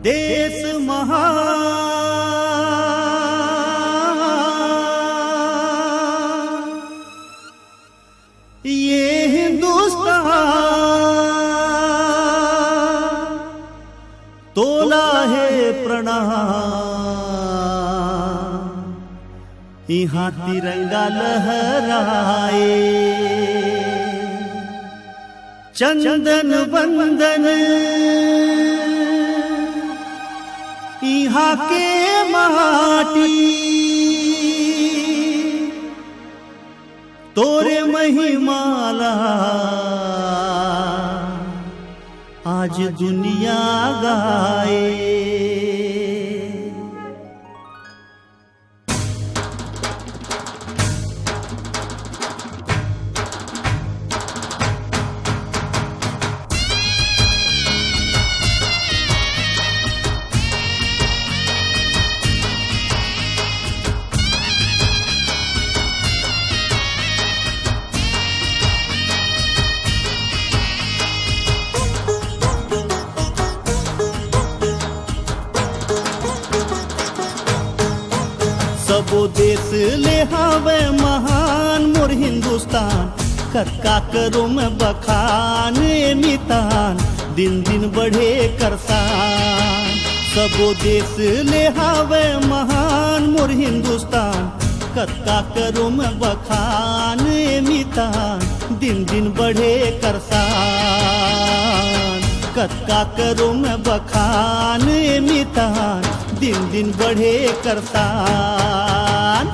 देश महान ये हिंदुस्तान तोला है प्रणाम यहाँ तिरंगा लहराए चंदन वंदन यहाँ के माटी तोरे महिमाला आज दुनिया गाए। सबो देश ले हावे महान मोर हिंदुस्तान कक्का करो में बखान मितान दिन दिन बढ़े करसान। सबो देश ले हावे महान मोर हिंदुस्तान कक्का करो में बखान मितान दिन दिन बढ़े करसान। कक्का करो में बखान मितान दिन दिन बढ़े करसान।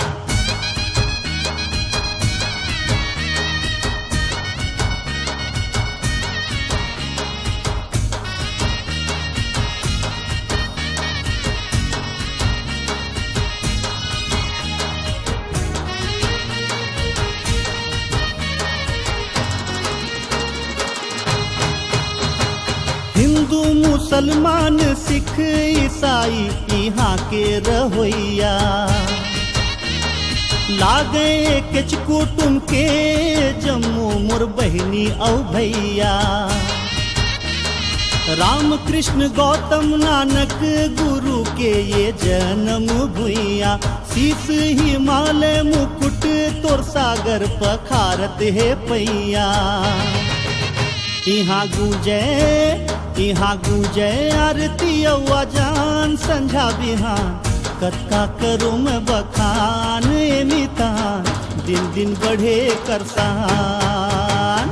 हिंदू मुसलमान सिख ईसाई यहाँ के रहोइया लागे किच कुटुम के जम्मू मोर बहनी औ भैया। राम कृष्ण गौतम नानक गुरु के ये जन्म भुइया शीस हिमालय मुकुट तोर सागर पखारत है पैया। यहाँ गूंजे आरती अजान संझा बिहान कक्का करो में बखान मितान दिन दिन बढ़े करसान।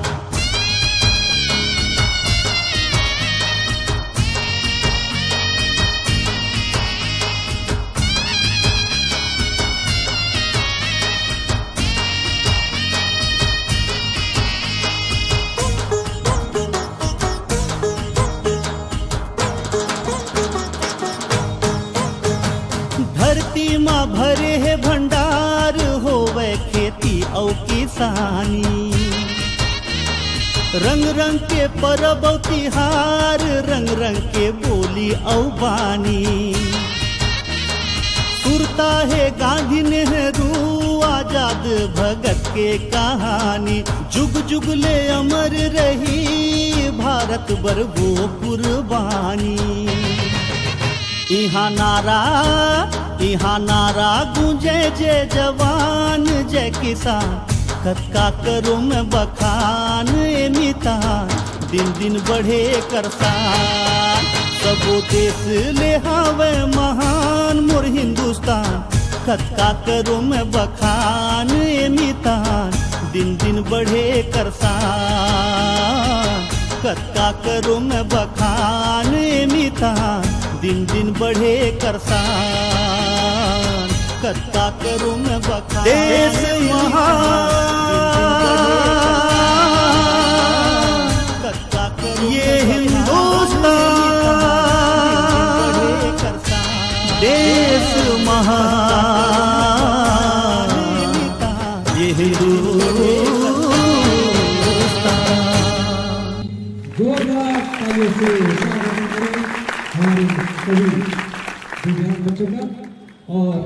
धरती माँ भरे है भंडार होवे खेती और किसानी रंग रंग के परब और तिहार रंग रंग के बोली और बानी। सुरता है गांधी नेहरू आजाद भगत के कहानी जुग जुग ले अमर रही भारत बर वो कुर्बानी। यहाँ नारा गूंजे जय जवान जय किसान कक्का करो में बखान मितान दिन दिन बढ़े करसान। सबो देश ले हावे महान मोर हिंदुस्तान कक्का करो में बखान मितान दिन दिन बढ़े करसान। कक्का करो में बखान मितान दिन दिन बढ़े करसान। कक्का करो में बखान देश महान कक्का करो ये हिंदुस्तान देश महान ये हिंदुस्तान। जोरदार तालियों से हमारे सभी दिव्यांग बच्चों का और